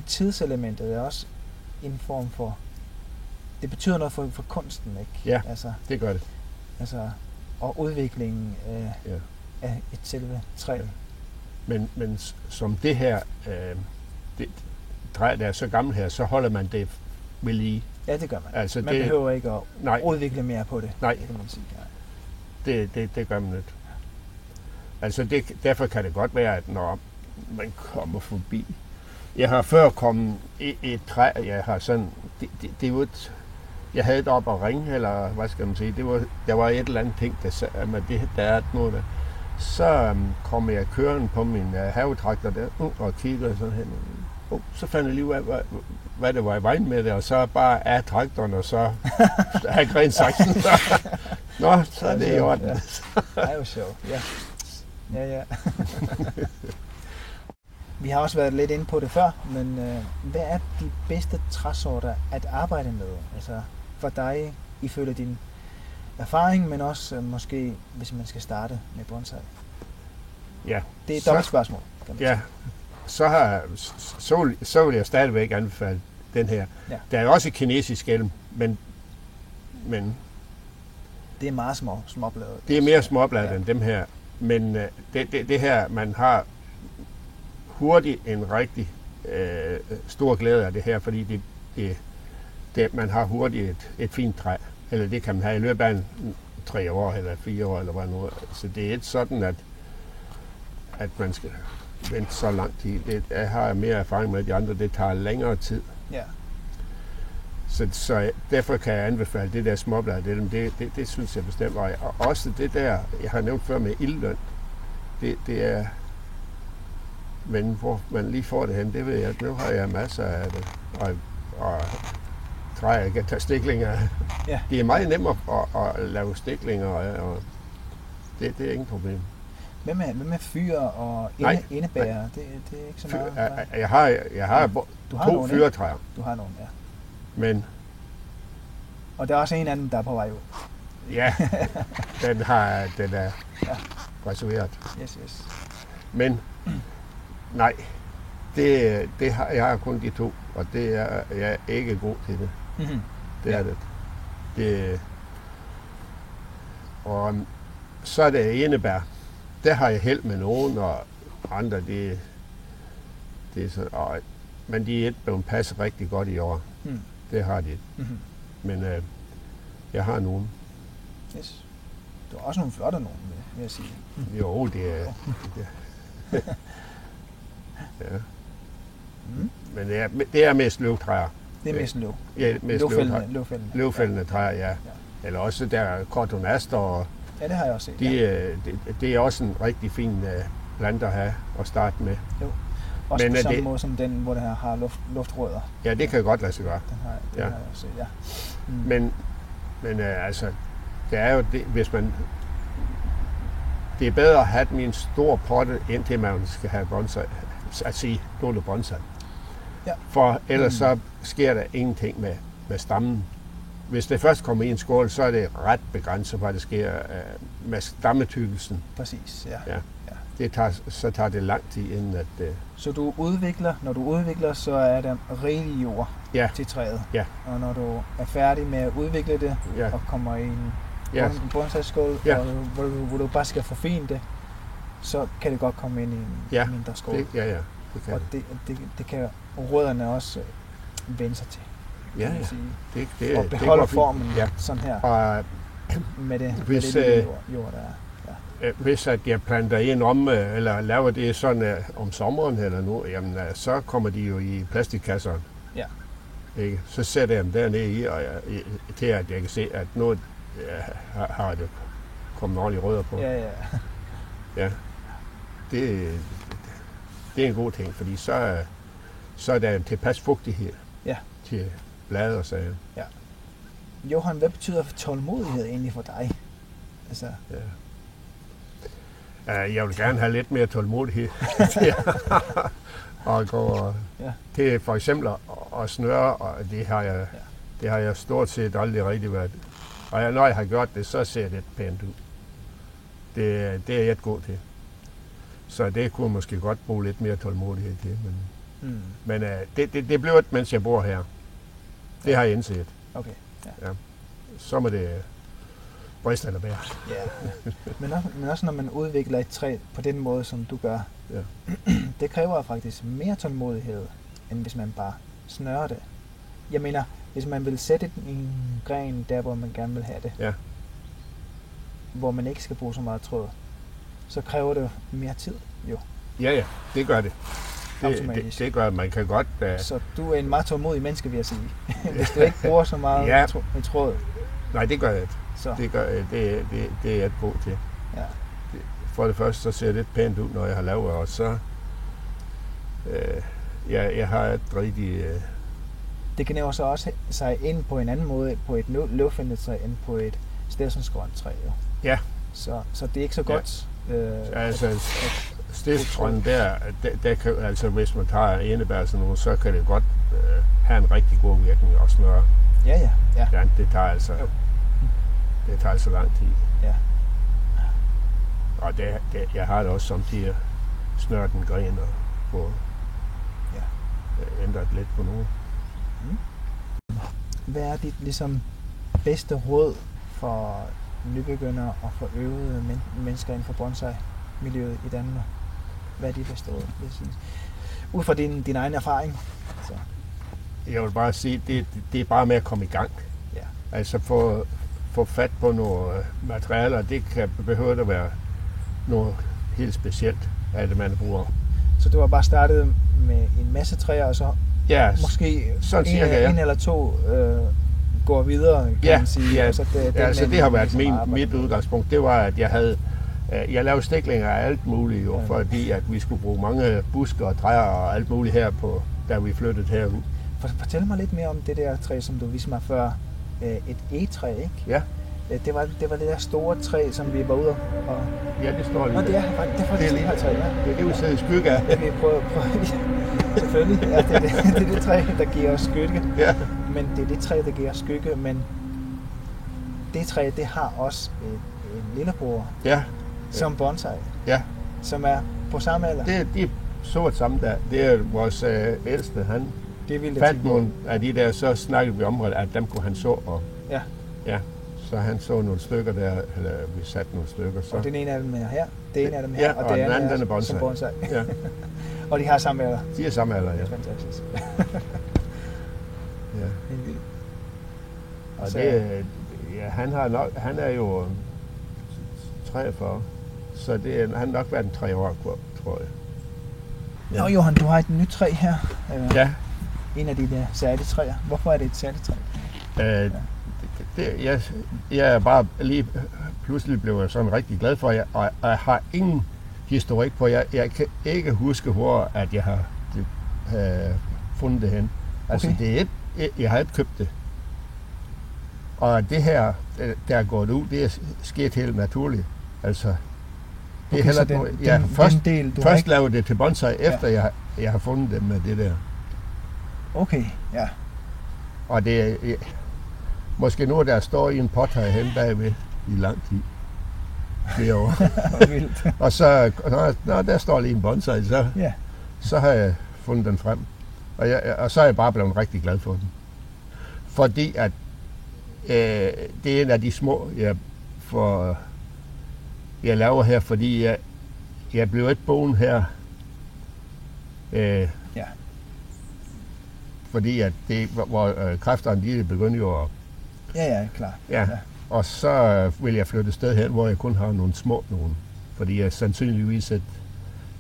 tidselementet er også en form for... Det betyder noget for kunsten, ikke? Ja, det gør det. Altså, og udviklingen af et selve træ. Ja. Men som det her træ, der er så gammelt her, så holder man det ved lige. Ja, det gør man. Altså, man behøver ikke at udvikle mere på det. Nej, kan man sige. Det gør man ikke. Altså, derfor kan det godt være, at når man kommer forbi... Jeg har før kommet i et træ, jeg har sådan... Det var et... Jeg havde et op at ringe, eller hvad skal man sige, der var et eller andet ting, der sagde, at der er noget der. Så kom jeg kørende på min havetraktor der, og kiggede sådan hen. Så fandt jeg lige ud af, hvad det var i vejen med det, og så bare af traktoren, og så af grensaksen. Nå, så er det i orden. Ja. Det er jo sjovt, ja. Ja. Vi har også været lidt inde på det før, men hvad er de bedste træsorter at arbejde med? Altså for dig, ifølge din erfaring, men også måske, hvis man skal starte med bonsai? Ja. Det er et dobbelt spørgsmål, kan man sige. Så vil jeg stadigvæk anbefale den her. Ja. Der er også kinesisk elm, men det er meget småbladet. Det er mere småbladet end dem her, men det her, man har hurtigt en rigtig stor glæde af det her, fordi man har hurtigt et fint træ. Eller det kan man have i løbet af 3 år eller 4 år, eller hvad nu. Så det er ikke sådan, at man skal vente så lang tid. Jeg har mere erfaring med de andre, det tager længere tid. Ja. Så derfor kan jeg anbefale det der småblad, det synes jeg bestemt. Og også det der, jeg har nævnt før med ildløn, det er... Men hvor man lige får det hen, det ved jeg. Nu har jeg masser af det. Og træer, jeg kan tage stiklinger. Ja. Det er meget nemmere at lave stiklinger, og det er ingen problem. Hvad med fyr og indebærer? Det er ikke så meget? Jeg har 2 fyrretræer. Du har nogle, ja. Men... Og der er også en anden, der er på vej ud. Ja, den er reserveret. Yes. Men... Nej, jeg har kun de 2, og det er jeg er ikke god til det. Mm-hmm. Det er det. Og så er det enebær. Der har jeg held med nogen, og andre, det er så... Men de er ikke blevet passet rigtig godt i år. Mm. Det har de ikke. Mm-hmm. Men jeg har nogen. Yes. Du har også nogle flotte nogen, vil jeg sige. Jo, det er... Ja. Mm. Men det er mest løvtræer. Det er mest løv? Ja, mest løvfældende træer, ja. Eller også der kortonaster. Og ja, det har jeg også set. Det er også en rigtig fin plante at have at starte med. Jo. Også på samme måde som den, hvor det her har luftrødder. Ja, det kan godt lade sig gøre. Den har jeg også set, ja. Mm. Men altså, det er jo det, hvis man det er bedre at have dem i en stor potte, indtil man skal have bonsai, altså nogle bonsai. Ja. For ellers så sker der ingenting med stammen. Hvis det først kommer i en skål, så er det ret begrænset, hvad der sker med stammetykkelsen. Præcis, ja. Ja. Så tager det lang tid inden at... Så når du udvikler, så er der rigelig jord til træet. Ja. Og når du er færdig med at udvikle det, og kommer i en bonsai-skål, hvor du bare skal forfine det, så kan det godt komme ind i en mindre skål. Det kan og det kan rødderne også vende sig til. Det og beholde formen sådan her, og med det jord, der er. Hvis at jeg planter en om, eller laver det sådan om sommeren eller nu, jamen så kommer de jo i plastikkasserne. Ja. Ikke? Så sætter jeg dem dernede i, og til at jeg kan se, at nu har det kommet ordentligt rødder på. Ja. Det er en god ting, fordi så er der en tilpas fugtighed til blade og sager. Ja. Johan, hvad betyder tålmodighed egentlig for dig? Altså... Jeg vil gerne have lidt mere tålmodighed til at gå til for eksempel at snøre, og det har jeg stort set aldrig rigtig været. Og når jeg har gjort det, så ser det pænt ud. Det er jeg god til. Så det kunne måske godt bruge lidt mere tålmodighed til. Men det bliver ikke, mens jeg bor her. Det har jeg indset. Okay. Ja. Så må det briste eller bære. Ja. Men også når man udvikler et træ på den måde, som du gør, det kræver faktisk mere tålmodighed, end hvis man bare snører det. Jeg mener, hvis man vil sætte en gren der, hvor man gerne vil have det, hvor man ikke skal bruge så meget tråd, så kræver det mere tid, jo. Ja, det gør det. Det gør, man kan godt... Så du er en meget tålmodig menneske, vil jeg sige. Hvis du ikke bruger så meget tråd. Nej, det gør jeg ikke. Det er jeg god til. Ja. For det første, så ser det lidt pænt ud, når jeg har lavet, og så... jeg har et rigtig... Det kan så også sig ind på en anden måde, på et løvfindetræ, end på et stedsundsgrønt-træ, jo. Ja. Så det er ikke så godt... Stedsundsgrøn der kan, altså hvis man tager enebær sådan noget, så kan det godt have en rigtig god virkning at snøre. Ja. Det tager altså lang tid. Ja. Og jeg har det også samtidig snørt en gren og få ændret lidt på noget. Hvad er dit ligesom bedste råd for nybegyndere og for øvede mennesker inden for bonsai-miljøet i Danmark? Hvad er dit bedste råd? Ud fra din egen erfaring. Så. Jeg vil bare sige, det er bare med at komme i gang. Ja. Altså få fat på nogle materialer, det kan behøve at være noget helt specielt af det, man bruger. Så du har bare startet med en masse træer, og så måske en eller to går videre, kan man sige. Ja, så det har været mit udgangspunkt. Det var, at jeg lavede stiklinger af alt muligt, jo, fordi at vi skulle bruge mange busker og træer og alt muligt her på, da vi flyttede herud. Fortæl mig lidt mere om det der træ, som du viste mig før. Et egetræ, ikke? Ja. Det var det der store træ, som vi var ude og... Ja, det står lige. Det er faktisk lige her træ, ja. Det er det, vi sidder i skygge af. Ja, vi prøver. Selvfølgelig. Ja, det er det træ, der giver os skygge. Ja. Men det er det træ, der giver os skygge, men det træ, det har også en lillebror. Ja. Som bonsai. Ja. Som er på samme alder. Det er så samme der. Det er vores ældste, han fandt nogle af de der, så snakkede vi om, at dem kunne han så. Og, ja. Så han så nogle stykker der, eller vi satte nogle stykker. Så. Og den ene af dem er her, det ene af dem her, og det andet er bonsai. Som bonsai. Ja. Og de har samme alder. De har samme alder, ja. Det er fantastisk. Ja. Helt vildt. Og han er jo 43, så han har nok været en 3 år, tror jeg. Ja. Nå Johan, du har et nyt træ her. Ja. En af de der særlige træer. Hvorfor er det et særligt træ? Jeg er bare lige pludselig blev jeg sådan rigtig glad for, og jeg har ingen historik på. Jeg kan ikke huske, hvor at jeg har fundet det hen. Altså, jeg har ikke købt det. Og det her, der er gået ud, det er sket helt naturligt. Altså, Det er heller den del, du først laver det til bonsai, efter jeg har fundet dem med det der. Okay, ja. Og det er måske nu, der står i en pot herhen bagved i lang tid. Flere år. Og så, når der står lige en bonsai, så har jeg fundet den frem. Og så er jeg bare blevet rigtig glad for den. Fordi at det er en af de små, jeg laver her, fordi jeg blev ikke boende her. Fordi at det, hvor kræfterne de begyndte jo at... Ja, klar. Ja. Og så vil jeg flytte et sted hen, hvor jeg kun har nogle små nogen. Fordi jeg sandsynligvis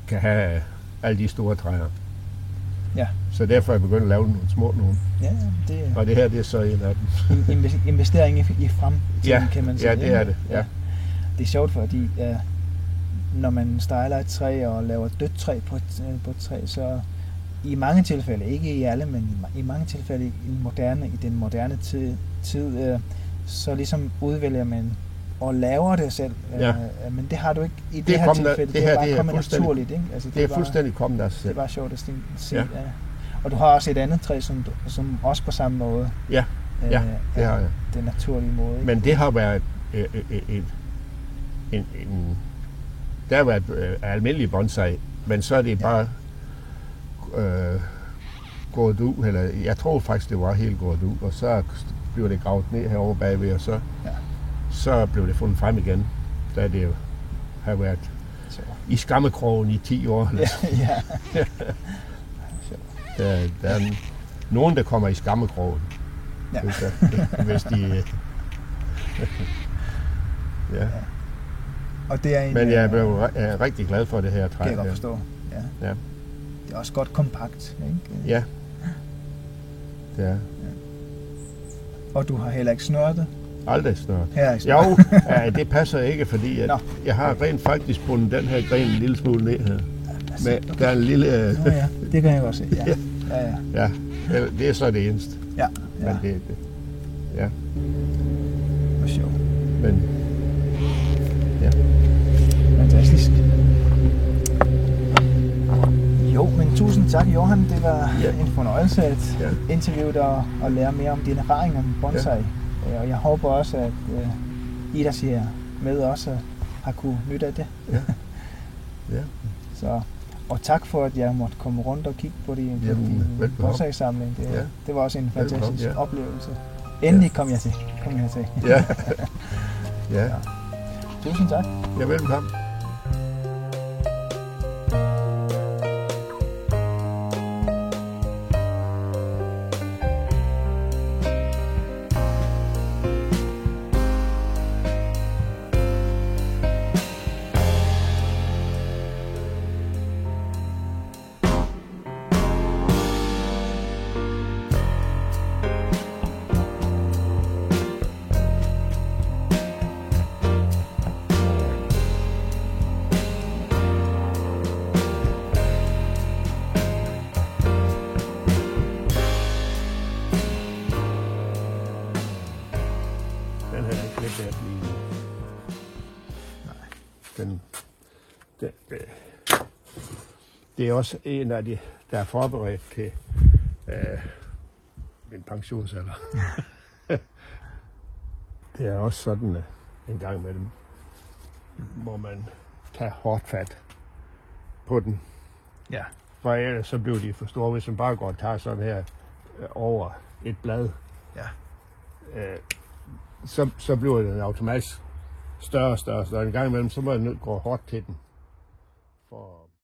kan have alle de store træer. Ja. Så derfor er jeg begyndt at lave nogle små nogen. Ja, det er... Og det her, det er så en af dem. Investering i fremtiden, kan man sige. Ja, det er det. Ja. Det er sjovt, fordi når man styler et træ og laver dødt træ på et træ, så i mange tilfælde, ikke i alle, men i mange tilfælde i den moderne tid, så ligesom udvælger man og laver det selv. Men det har du ikke i det her tilfælde. Det er bare kommet naturligt. Ikke? Altså, det er fuldstændig kommet af sig selv. Det er bare sjovt at se. Ja. Og du har også et andet træ, som også på samme måde. Ja, det har jeg. Den naturlige måde. Ikke? Men det har været der har været almindelig bonsai, men så er det bare gået ud, eller jeg tror faktisk, det var helt gået ud, og så blev det gravet ned herovre bagved, og så blev det fundet frem igen, da det jo har været i skammekrogen i 10 år. Der er nogen, der kommer i skammekrogen, hvis de... Og det er men jeg er rigtig glad for det her træ. Det kan jeg godt forstå. Ja. Det er også godt kompakt, ikke? Ja. Det er. Ja. Og du har heller ikke snøret det? Aldrig snøret. Jo, det passer ikke, fordi jeg har rent faktisk bundet den her gren en lille smule ned her. Der er en lille... det kan jeg godt se. Ja. Det er så det eneste. Ja. Men det. Hvor sjovt. Men... Fantastisk. Jo, men tusind tak, Johan. Det var en fornøjelse at interviewe dig og lære mere om din erfaring om bonsai. Og jeg håber også, at I, der siger med, også har kunne nytte af det. Så, og tak for, at jeg måtte komme rundt og kigge på din bonsai-samling. Det var også en fantastisk oplevelse. Endelig kom jeg til. Ja. Tusind tak. Ja, velkommen. Det er også en af de, der er forberedt til min pensionsalder. Det er også sådan en gang med dem, hvor man tager hårdt fat på den. Ja. For ellers så bliver de for store, hvis man bare går og tager sådan her over et blad. Ja. Så bliver den automatisk større og større. En gang imellem, så må jeg nødt gå hårdt til den. For